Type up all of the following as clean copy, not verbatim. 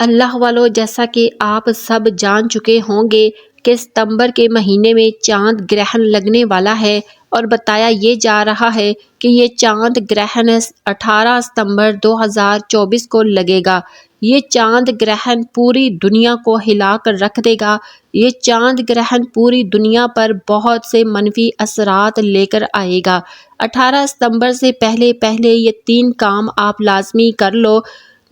اللہ والو، جیسا کہ آپ سب جان چکے ہوں گے کہ ستمبر کے مہینے میں چاند گرہن لگنے والا ہے، اور بتایا یہ جا رہا ہے کہ یہ چاند گرہن 18 ستمبر 2024 کو لگے گا۔ یہ چاند گرہن پوری دنیا کو ہلا کر رکھ دے گا۔ یہ چاند گرہن پوری دنیا پر بہت سے منفی اثرات لے کر آئے گا۔ 18 ستمبر سے پہلے یہ 3 کام آپ لازمی کر لو۔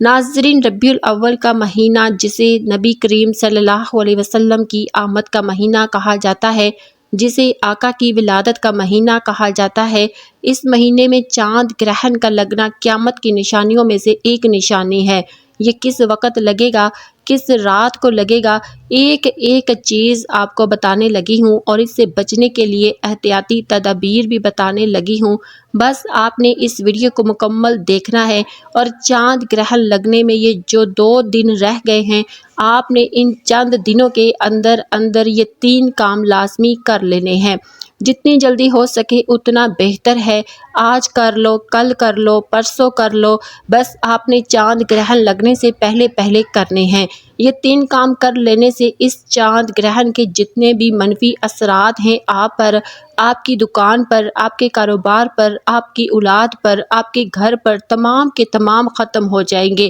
ناظرین، ربیع الاول کا مہینہ، جسے نبی کریم صلی اللہ علیہ وسلم کی آمد کا مہینہ کہا جاتا ہے، جسے آقا کی ولادت کا مہینہ کہا جاتا ہے، اس مہینے میں چاند گرہن کا لگنا قیامت کی نشانیوں میں سے ایک نشانی ہے۔ یہ کس وقت لگے گا، کس رات کو لگے گا، ایک ایک چیز آپ کو بتانے لگی ہوں، اور اس سے بچنے کے لیے احتیاطی تدابیر بھی بتانے لگی ہوں۔ بس آپ نے اس ویڈیو کو مکمل دیکھنا ہے، اور چاند گرہن لگنے میں یہ جو 2 دن رہ گئے ہیں، آپ نے ان چند دنوں کے اندر یہ 3 کام لازمی کر لینے ہیں۔ جتنی جلدی ہو سکے اتنا بہتر ہے۔ آج کر لو، کل کر لو، پرسوں کر لو، بس آپ نے چاند گرہن لگنے سے پہلے کرنے ہیں۔ یہ 3 کام کر لینے سے اس چاند گرہن کے جتنے بھی منفی اثرات ہیں آپ پر، آپ کی دکان پر، آپ کے کاروبار پر، آپ کی اولاد پر، آپ کے گھر پر، تمام کے تمام ختم ہو جائیں گے۔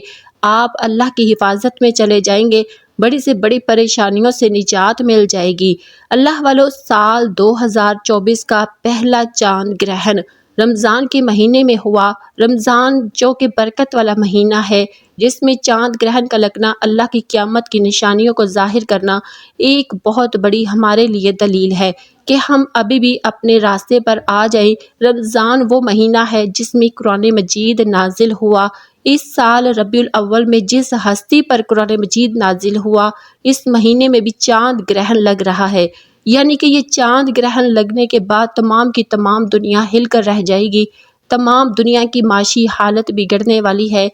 آپ اللہ کی حفاظت میں چلے جائیں گے، بڑی سے بڑی پریشانیوں سے نجات مل جائے گی۔ اللہ والو، سال 2024 کا پہلا چاند گرہن رمضان کے مہینے میں ہوا۔ رمضان جو کہ برکت والا مہینہ ہے، جس میں چاند گرہن کا لگنا، اللہ کی قیامت کی نشانیوں کو ظاہر کرنا، ایک بہت بڑی ہمارے لیے دلیل ہے کہ ہم ابھی بھی اپنے راستے پر آ جائیں۔ رمضان وہ مہینہ ہے جس میں قرآن مجید نازل ہوا۔ اس سال ربیع الاول میں جس ہستی پر قرآن مجید نازل ہوا، اس مہینے میں بھی چاند گرہن لگ رہا ہے، یعنی کہ یہ چاند گرہن لگنے کے بعد تمام کی تمام دنیا ہل کر رہ جائے گی۔ تمام دنیا کی معاشی حالت بگڑنے والی ہے،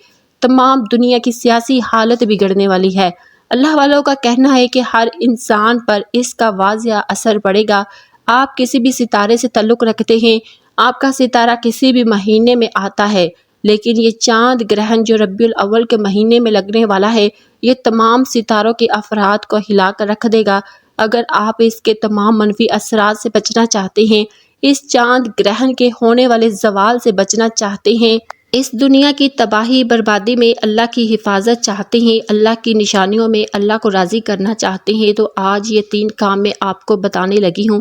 تمام دنیا کی سیاسی حالت بگڑنے والی ہے۔ اللہ والوں کا کہنا ہے کہ ہر انسان پر اس کا واضح اثر پڑے گا۔ آپ کسی بھی ستارے سے تعلق رکھتے ہیں، آپ کا ستارہ کسی بھی مہینے میں آتا ہے، لیکن یہ چاند گرہن جو ربیع الاول کے مہینے میں لگنے والا ہے، یہ تمام ستاروں کے افراد کو ہلا کر رکھ دے گا۔ اگر آپ اس کے تمام منفی اثرات سے بچنا چاہتے ہیں، اس چاند گرہن کے ہونے والے زوال سے بچنا چاہتے ہیں، اس دنیا کی تباہی بربادی میں اللہ کی حفاظت چاہتے ہیں، اللہ کی نشانیوں میں اللہ کو راضی کرنا چاہتے ہیں، تو آج یہ 3 کام میں آپ کو بتانے لگی ہوں۔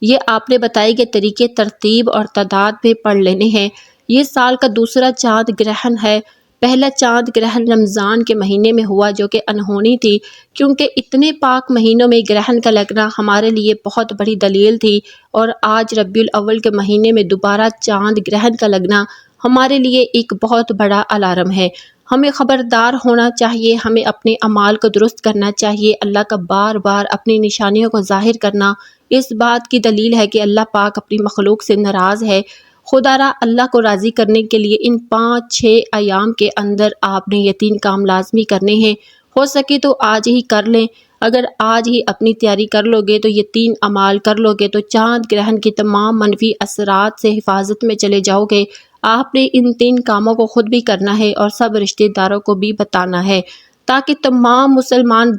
یہ آپ نے بتائے گئے طریقے ترتیب اور تعداد پہ پڑھ لینے ہیں۔ یہ سال کا دوسرا چاند گرہن ہے۔ پہلا چاند گرہن رمضان کے مہینے میں ہوا، جو کہ انہونی تھی، کیونکہ اتنے پاک مہینوں میں گرہن کا لگنا ہمارے لیے بہت بڑی دلیل تھی، اور آج ربیع الاول کے مہینے میں دوبارہ چاند گرہن کا لگنا ہمارے لیے ایک بہت بڑا الارم ہے۔ ہمیں خبردار ہونا چاہیے، ہمیں اپنے اعمال کو درست کرنا چاہیے۔ اللہ کا بار بار اپنی نشانیوں کو ظاہر کرنا اس بات کی دلیل ہے کہ اللہ پاک اپنی مخلوق سے ناراض ہے۔ خدا را اللہ کو راضی کرنے کے لیے ان 5-6 ایام کے اندر آپ نے یہ 3 کام لازمی کرنے ہیں۔ ہو سکے تو آج ہی کر لیں۔ اگر آج ہی اپنی تیاری کر لو گے تو یہ 3 اعمال کر لو گے تو چاند گرہن کی تمام منفی اثرات سے حفاظت میں چلے جاؤ گے۔ آپ نے ان 3 کاموں کو خود بھی کرنا ہے اور سب رشتہ داروں کو بھی بتانا ہے، تاکہ تمام مسلمان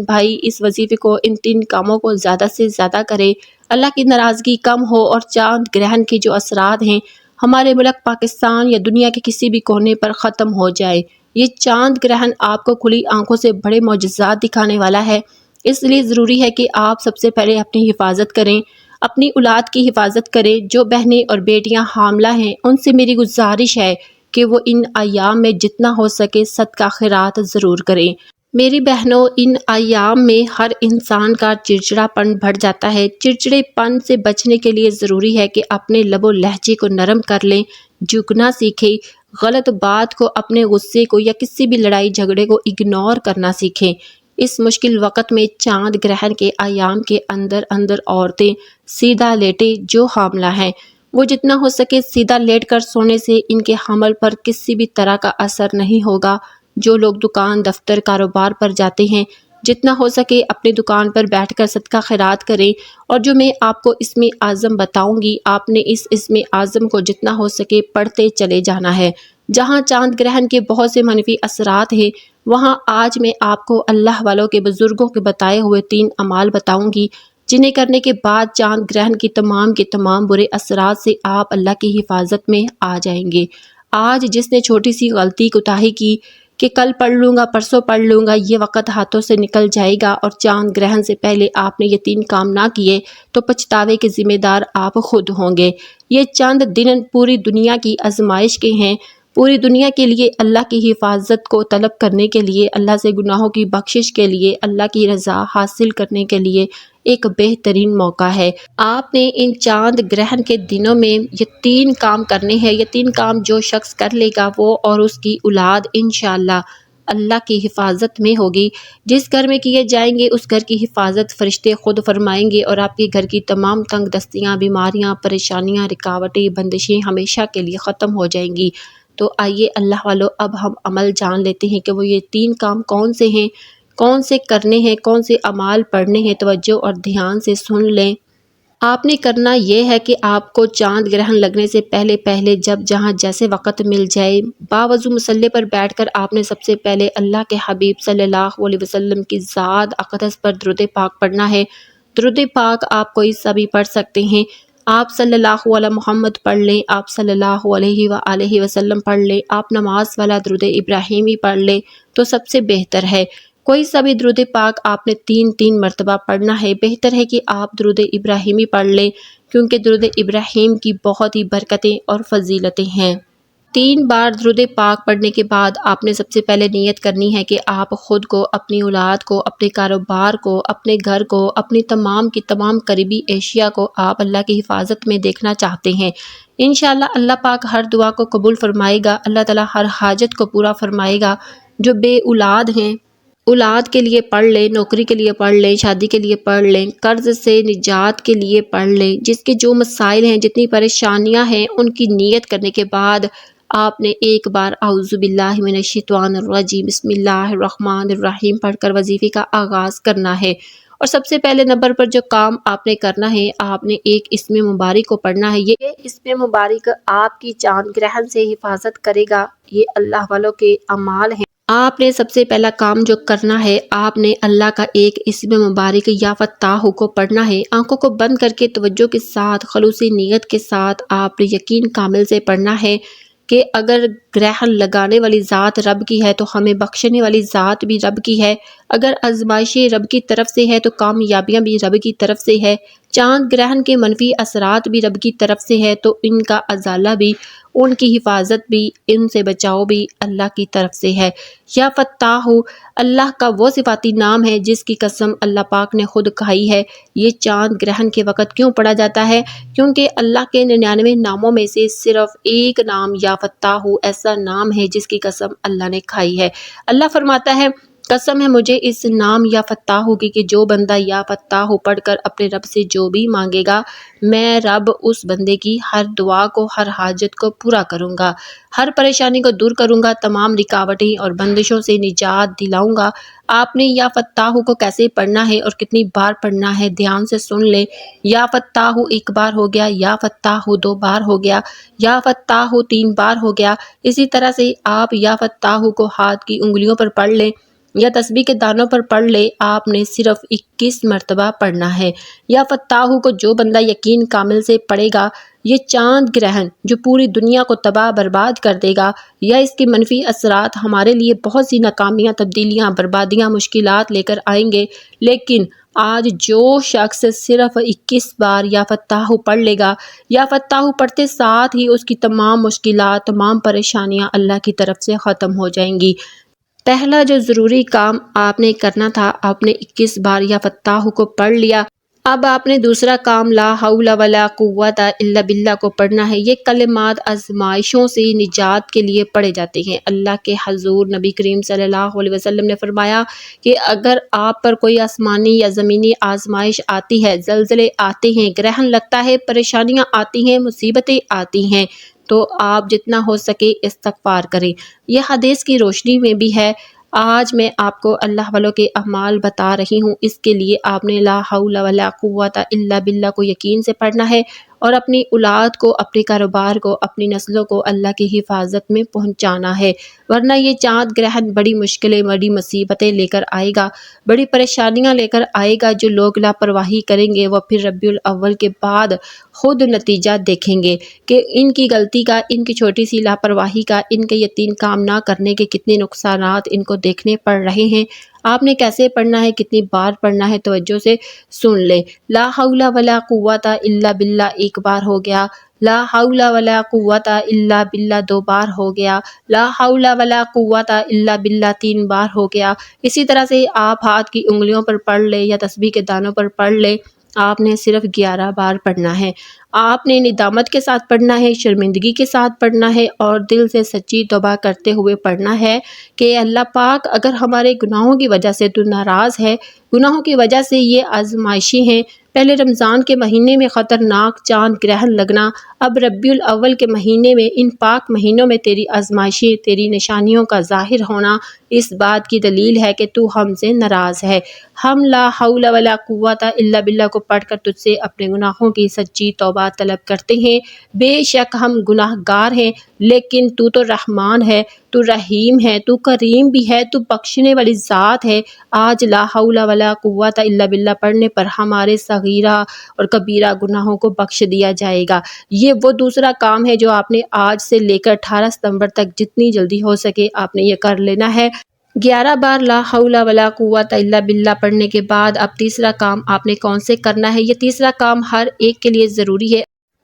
بھائی اس وظیفے کو، ان 3 کاموں کو زیادہ سے زیادہ کریں، اللہ کی ناراضگی کم ہو، اور چاند گرہن کے جو اثرات ہیں ہمارے ملک پاکستان یا دنیا کے کسی بھی کونے پر ختم ہو جائے۔ یہ چاند گرہن آپ کو کھلی آنکھوں سے بڑے معجزات دکھانے والا ہے، اس لیے ضروری ہے کہ آپ سب سے پہلے اپنی حفاظت کریں، اپنی اولاد کی حفاظت کریں۔ جو بہنیں اور بیٹیاں حاملہ ہیں، ان سے میری گزارش ہے کہ وہ ان ایام میں جتنا ہو سکے صدقہ خیرات ضرور کریں۔ میری بہنوں، ان ایام میں ہر انسان کا چڑچڑا پن بڑھ جاتا ہے۔ چڑچڑے پن سے بچنے کے لیے ضروری ہے کہ اپنے لب و لہجے کو نرم کر لیں، جھکنا سیکھیں، غلط بات کو، اپنے غصے کو یا کسی بھی لڑائی جھگڑے کو اگنور کرنا سیکھیں۔ اس مشکل وقت میں چاند گرہن کے ایام کے اندر عورتیں سیدھا لیٹیں۔ جو حاملہ ہیں وہ جتنا ہو سکے سیدھا لیٹ کر سونے سے ان کے حمل پر کسی بھی طرح کا اثر نہیں ہوگا۔ جو لوگ دکان، دفتر، کاروبار پر جاتے ہیں، جتنا ہو سکے اپنے دکان پر بیٹھ کر صدقہ خیرات کریں، اور جو میں آپ کو اسم اعظم بتاؤں گی، آپ نے اس اسم اعظم کو جتنا ہو سکے پڑھتے چلے جانا ہے۔ جہاں چاند گرہن کے بہت سے منفی اثرات ہیں، وہاں آج میں آپ کو اللہ والوں کے بزرگوں کے بتائے ہوئے 3 اعمال بتاؤں گی، جنہیں کرنے کے بعد چاند گرہن کے تمام برے اثرات سے آپ اللہ کی حفاظت میں آ جائیں گے۔ آج جس نے چھوٹی سی غلطی کوتاہی کی کہ کل پڑھ لوں گا، پرسوں پڑھ لوں گا، یہ وقت ہاتھوں سے نکل جائے گا اور چاند گرہن سے پہلے آپ نے یہ 3 کام نہ کیے تو پچھتاوے کے ذمہ دار آپ خود ہوں گے۔ یہ چند دن پوری دنیا کی آزمائش کے ہیں، پوری دنیا کے لیے اللہ کی حفاظت کو طلب کرنے کے لیے، اللہ سے گناہوں کی بخشش کے لیے، اللہ کی رضا حاصل کرنے کے لیے ایک بہترین موقع ہے۔ آپ نے ان چاند گرہن کے دنوں میں یہ 3 کام کرنے ہیں۔ یہ 3 کام جو شخص کر لے گا وہ اور اس کی اولاد انشاءاللہ اللہ کی حفاظت میں ہوگی۔ جس گھر میں کیے جائیں گے اس گھر کی حفاظت فرشتے خود فرمائیں گے اور آپ کے گھر کی تمام تنگ دستیاں، بیماریاں، پریشانیاں، رکاوٹیں، بندشیں ہمیشہ کے لیے ختم ہو جائیں گی۔ تو آئیے اللہ والو اب ہم عمل جان لیتے ہیں کہ وہ یہ 3 کام کون سے ہیں، کون سے کرنے ہیں، کون سے اعمال پڑھنے ہیں۔ توجہ اور دھیان سے سن لیں۔ آپ نے کرنا یہ ہے کہ آپ کو چاند گرہن لگنے سے پہلے جب جہاں جیسے وقت مل جائے، باوضو مصلے پر بیٹھ کر آپ نے سب سے پہلے اللہ کے حبیب صلی اللہ علیہ وسلم کی ذات اقدس پر درود پاک پڑھنا ہے۔ درود پاک آپ کوئی سا بھی پڑھ سکتے ہیں۔ آپ صلی اللہ علیہ محمد پڑھ لیں، آپ صلی اللہ علیہ وآلہ وسلم پڑھ لیں، آپ نماز والا درود ابراہیمی پڑھ لیں تو سب سے بہتر ہے۔ کوئی سا بھی درود پاک آپ نے 3 مرتبہ پڑھنا ہے۔ بہتر ہے کہ آپ درود ابراہیمی پڑھ لیں کیونکہ درود ابراہیم کی بہت ہی برکتیں اور فضیلتیں ہیں۔ 3 بار درود پاک پڑھنے کے بعد آپ نے سب سے پہلے نیت کرنی ہے کہ آپ خود کو، اپنی اولاد کو، اپنے کاروبار کو، اپنے گھر کو، اپنی تمام کی تمام قریبی اشیاء کو آپ اللہ کی حفاظت میں دیکھنا چاہتے ہیں۔ انشاءاللہ اللہ پاک ہر دعا کو قبول فرمائے گا، اللہ تعالیٰ ہر حاجت کو پورا فرمائے گا۔ جو بے اولاد ہیں، اولاد کے لیے پڑھ لیں، نوکری کے لیے پڑھ لیں، شادی کے لیے پڑھ لیں، قرض سے نجات کے لیے پڑھ لیں، جس کے جو مسائل ہیں، جتنی پریشانیاں ہیں، ان کی نیت کرنے کے بعد آپ نے ایک بار اعوذ باللہ من الشیطان الرجیم بسم اللہ الرحمن الرحیم پڑھ کر وظیفے کا آغاز کرنا ہے۔ اور سب سے پہلے نمبر پر جو کام آپ نے کرنا ہے، آپ نے ایک اسم مبارک کو پڑھنا ہے۔ یہ اسم مبارک آپ کی چاند گرہن سے حفاظت کرے گا۔ یہ اللہ والوں کے اعمال ہیں۔ آپ نے سب سے پہلا کام جو کرنا ہے، آپ نے اللہ کا ایک اسم مبارک یا فتاح کو پڑھنا ہے۔ آنکھوں کو بند کر کے توجہ کے ساتھ، خلوصی نیت کے ساتھ آپ نے یقین کامل سے پڑھنا ہے کہ اگر گرہن لگانے والی ذات رب کی ہے تو ہمیں بخشنے والی ذات بھی رب کی ہے۔ اگر آزمائشیں رب کی طرف سے ہے تو کامیابیاں بھی رب کی طرف سے ہے۔ چاند گرہن کے منفی اثرات بھی رب کی طرف سے ہے تو ان کا ازالہ بھی، ان کی حفاظت بھی، ان سے بچاؤ بھی اللہ کی طرف سے ہے۔ یا فتاح اللہ کا وہ صفاتی نام ہے جس کی قسم اللہ پاک نے خود کھائی ہے۔ یہ چاند گرہن کے وقت کیوں پڑھا جاتا ہے؟ کیونکہ اللہ کے 99 ناموں میں سے صرف ایک نام یا فتاح ایسا نام ہے جس کی قسم اللہ نے کھائی ہے۔ اللہ فرماتا ہے قسم ہے مجھے اس نام یا فتاح کی کہ جو بندہ یا فتاح پڑھ کر اپنے رب سے جو بھی مانگے گا، میں رب اس بندے کی ہر دعا کو، ہر حاجت کو پورا کروں گا، ہر پریشانی کو دور کروں گا، تمام رکاوٹیں اور بندشوں سے نجات دلاؤں گا۔ آپ نے یا فتاح کو کیسے پڑھنا ہے اور کتنی بار پڑھنا ہے، دھیان سے سن لیں۔ یا فتاح 1 بار ہو گیا، یا فتاح 2 بار ہو گیا، یا فتاح 3 بار ہو گیا۔ اسی طرح سے آپ یا فتاح کو ہاتھ کی انگلیوں پر پڑھ لیں یا تسبیح کے دانوں پر پڑھ لے۔ آپ نے صرف 21 مرتبہ پڑھنا ہے۔ یا فتاح کو جو بندہ یقین کامل سے پڑھے گا، یہ چاند گرہن جو پوری دنیا کو تباہ برباد کر دے گا، یا اس کے منفی اثرات ہمارے لیے بہت سی ناکامیاں، تبدیلیاں، بربادیاں، مشکلات لے کر آئیں گے، لیکن آج جو شخص صرف 21 بار یا فتاح پڑھ لے گا، یا فتاح پڑھتے ساتھ ہی اس کی تمام مشکلات، تمام پریشانیاں اللہ کی طرف سے ختم ہو جائیں گی۔ پہلا جو ضروری کام آپ نے کرنا تھا، آپ نے 21 بار یا فتاح کو پڑھ لیا۔ اب آپ نے دوسرا کام لا حول ولا قوت الا باللہ کو پڑھنا ہے۔ یہ کلمات آزمائشوں سے نجات کے لیے پڑھے جاتے ہیں۔ اللہ کے حضور نبی کریم صلی اللہ علیہ وسلم نے فرمایا کہ اگر آپ پر کوئی آسمانی یا زمینی آزمائش آتی ہے، زلزلے آتے ہیں، گرہن لگتا ہے، پریشانیاں آتی ہیں، مصیبتیں آتی ہیں، تو آپ جتنا ہو سکے استغفار کریں۔ یہ حدیث کی روشنی میں بھی ہے۔ آج میں آپ کو اللہ والوں کے اعمال بتا رہی ہوں، اس کے لیے آپ نے لا حول ولا قوت الا باللہ کو یقین سے پڑھنا ہے اور اپنی اولاد کو، اپنے کاروبار کو، اپنی نسلوں کو اللہ کی حفاظت میں پہنچانا ہے، ورنہ یہ چاند گرہن بڑی مشکلیں، بڑی مصیبتیں لے کر آئے گا، بڑی پریشانیاں لے کر آئے گا۔ جو لوگ لاپرواہی کریں گے وہ پھر ربیع الاول کے بعد خود نتیجہ دیکھیں گے کہ ان کی غلطی کا، ان کی چھوٹی سی لاپرواہی کا، ان کے یہ 3 کام نہ کرنے کے کتنے نقصانات ان کو دیکھنے پڑ رہے ہیں۔ آپ نے کیسے پڑھنا ہے، کتنی بار پڑھنا ہے، توجہ سے سن لے۔ لا حول ولا قوت الا باللہ ایک بار ہو گیا، لا حول ولا قوت الا باللہ 2 بار ہو گیا، لا حول ولا قوت الا باللہ 3 بار ہو گیا۔ اسی طرح سے آپ ہاتھ کی انگلیوں پر پڑھ لے یا تسبیح کے دانوں پر پڑھ لے، آپ نے صرف 11 بار پڑھنا ہے۔ آپ نے ندامت کے ساتھ پڑھنا ہے، شرمندگی کے ساتھ پڑھنا ہے، اور دل سے سچی توبہ کرتے ہوئے پڑھنا ہے کہ اللہ پاک اگر ہمارے گناہوں کی وجہ سے تو ناراض ہے، گناہوں کی وجہ سے یہ آزمائشی ہیں، پہلے رمضان کے مہینے میں خطرناک چاند گرہن لگنا، اب ربیع الاول کے مہینے میں، ان پاک مہینوں میں تیری آزمائشی، تیری نشانیوں کا ظاہر ہونا اس بات کی دلیل ہے کہ تو ہم سے ناراض ہے۔ ہم لا حول ولا قوت الا باللہ کو پڑھ کر تجھ سے اپنے گناہوں کی سچی توبہ طلب کرتے ہیں۔ بے شک ہم گناہ گار ہیں، لیکن تو رحمان ہے، تو رحیم ہے، تو کریم بھی ہے، تو بخشنے والی ذات ہے۔ آج لا حول ولا قوت الا باللہ پڑھنے پر ہمارے صغیرہ اور کبیرہ گناہوں کو بخش دیا جائے گا۔ یہ وہ دوسرا کام ہے جو آپ نے آج سے لے کر 18 ستمبر تک جتنی جلدی ہو سکے آپ نے یہ کر لینا ہے۔ 11 بار لا حول ولا قوت الا باللہ پڑھنے کے بعد اب تیسرا کام آپ نے کون سے کرنا ہے؟ یہ تیسرا کام ہر ایک کے لیے ضروری ہے۔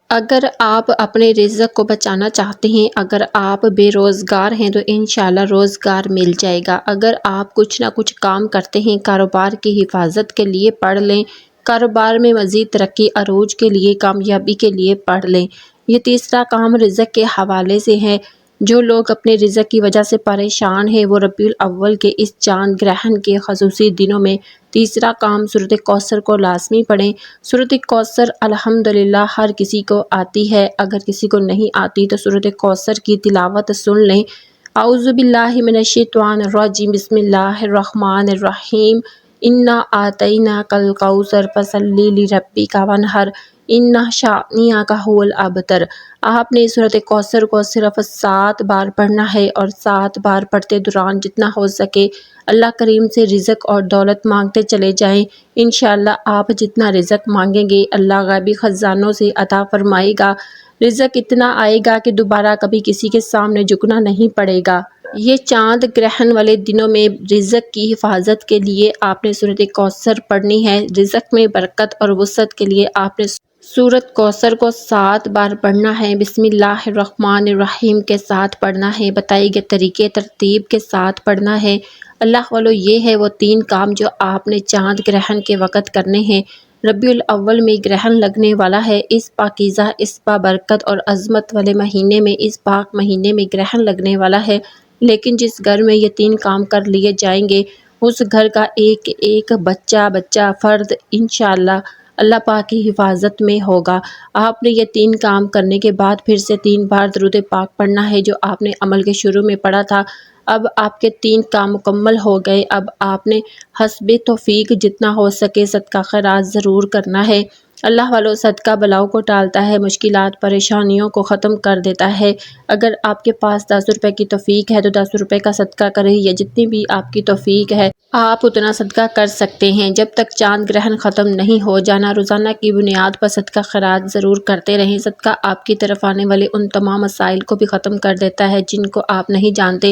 اگر آپ اپنے رزق کو بچانا چاہتے ہیں، اگر آپ بے روزگار ہیں تو انشاءاللہ روزگار مل جائے گا۔ اگر آپ کچھ نہ کچھ کام کرتے ہیں، کاروبار کی حفاظت کے لیے پڑھ لیں، کاروبار میں مزید ترقی عروج کے لیے، کامیابی کے لیے پڑھ لیں۔ یہ تیسرا کام رزق کے حوالے سے ہے۔ جو لوگ اپنے رزق کی وجہ سے پریشان ہیں وہ ربیع الاول کے اس چاند گرہن کے خصوصی دنوں میں تیسرا کام سورۃ کوثر کو لازمی پڑھیں۔ سورۃ کوثر الحمدللہ ہر کسی کو آتی ہے، اگر کسی کو نہیں آتی تو سورۃ کوثر کی تلاوت سن لیں۔ اعوذ باللہ من الشیطان الرجیم، بسم اللہ الرحمن الرحیم، انا اعطیناک الکوثر فصل لربک وانحر ان شانئک ھو الابتر۔ آپ نے سورۃ کوثر کو صرف 7 بار پڑھنا ہے، اور 7 بار پڑھتے دوران جتنا ہو سکے اللہ کریم سے رزق اور دولت مانگتے چلے جائیں۔ انشاءاللہ آپ جتنا رزق مانگیں گے اللہ غیبی خزانوں سے عطا فرمائے گا۔ رزق اتنا آئے گا کہ دوبارہ کبھی کسی کے سامنے جھکنا نہیں پڑے گا۔ یہ چاند گرہن والے دنوں میں رزق کی حفاظت کے لیے آپ نے سورۃ کوثر پڑھنی ہے۔ رزق میں برکت اور وسعت کے لیے آپ نے سورۃ کوثر کو 7 بار پڑھنا ہے، بسم اللہ الرحمن الرحیم کے ساتھ پڑھنا ہے، بتائے گئے طریقے ترتیب کے ساتھ پڑھنا ہے۔ اللہ والو یہ ہے وہ 3 کام جو آپ نے چاند گرہن کے وقت کرنے ہیں۔ ربیع الاول میں گرہن لگنے والا ہے، اس پاکیزہ، اس بابرکت اور عظمت والے مہینے میں، اس پاک مہینے میں گرہن لگنے والا ہے، لیکن جس گھر میں یہ 3 کام کر لیے جائیں گے اس گھر کا ایک ایک بچہ فرد انشاءاللہ اللہ پاک کی حفاظت میں ہوگا۔ آپ نے یہ 3 کام کرنے کے بعد پھر سے 3 بار درود پاک پڑھنا ہے جو آپ نے عمل کے شروع میں پڑھا تھا۔ اب آپ کے 3 کام مکمل ہو گئے۔ اب آپ نے حسب توفیق جتنا ہو سکے صدقہ خیرات ضرور کرنا ہے۔ اللہ والو صدقہ بلاؤں کو ٹالتا ہے، مشکلات پریشانیوں کو ختم کر دیتا ہے۔ اگر آپ کے پاس 10 روپے کی توفیق ہے تو 10 روپے کا صدقہ کریں، یا جتنی بھی آپ کی توفیق ہے آپ اتنا صدقہ کر سکتے ہیں۔ جب تک چاند گرہن ختم نہیں ہو جانا روزانہ کی بنیاد پر صدقہ خیرات ضرور کرتے رہیں۔ صدقہ آپ کی طرف آنے والے ان تمام مسائل کو بھی ختم کر دیتا ہے جن کو آپ نہیں جانتے،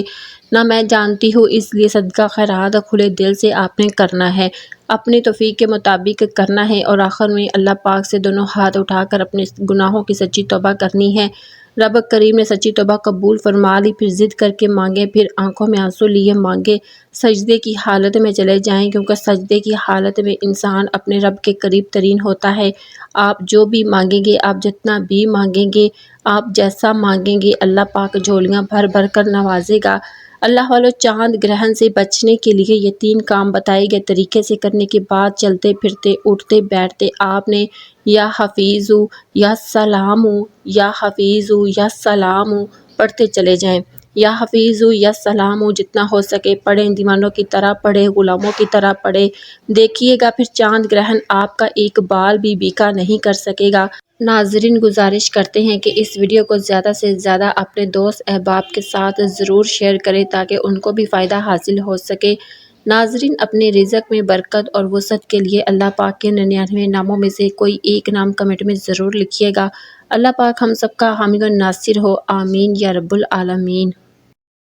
نہ میں جانتی ہوں، اس لیے صدقہ خیرات کھلے دل سے آپ نے کرنا ہے، اپنی توفیق کے مطابق کرنا ہے، اور آخر میں اللہ پاک سے دونوں ہاتھ اٹھا کر اپنے گناہوں کی سچی توبہ کرنی ہے۔ رب کریم نے سچی توبہ قبول فرما لی، پھر ضد کر کے مانگے، پھر آنکھوں میں آنسو لیے مانگے، سجدے کی حالت میں چلے جائیں، کیونکہ سجدے کی حالت میں انسان اپنے رب کے قریب ترین ہوتا ہے۔ آپ جو بھی مانگیں گے، آپ جتنا بھی مانگیں گے، آپ جیسا مانگیں گے اللہ پاک جھولیاں بھر بھر کر نوازے گا۔ اللہ والو چاند گرہن سے بچنے کے لیے یہ 3 کام بتائے گئے طریقے سے کرنے کے بعد چلتے پھرتے اٹھتے بیٹھتے آپ نے یا حفیظو یا سلامو، یا حفیظو یا سلامو پڑھتے چلے جائیں۔ یا حفیظو یا سلامو جتنا ہو سکے پڑھیں، دیوانوں کی طرح پڑھیں، غلاموں کی طرح پڑھیں۔ دیکھیے گا پھر چاند گرہن آپ کا ایک بال بھی بیکا نہیں کر سکے گا۔ ناظرین گزارش کرتے ہیں کہ اس ویڈیو کو زیادہ سے زیادہ اپنے دوست احباب کے ساتھ ضرور شیئر کریں تاکہ ان کو بھی فائدہ حاصل ہو سکے۔ ناظرین اپنے رزق میں برکت اور وسعت کے لیے اللہ پاک کے 99 ناموں میں سے کوئی ایک نام کمنٹ میں ضرور لکھیے گا۔ اللہ پاک ہم سب کا حامی و ناصر ہو، آمین یا رب العالمین۔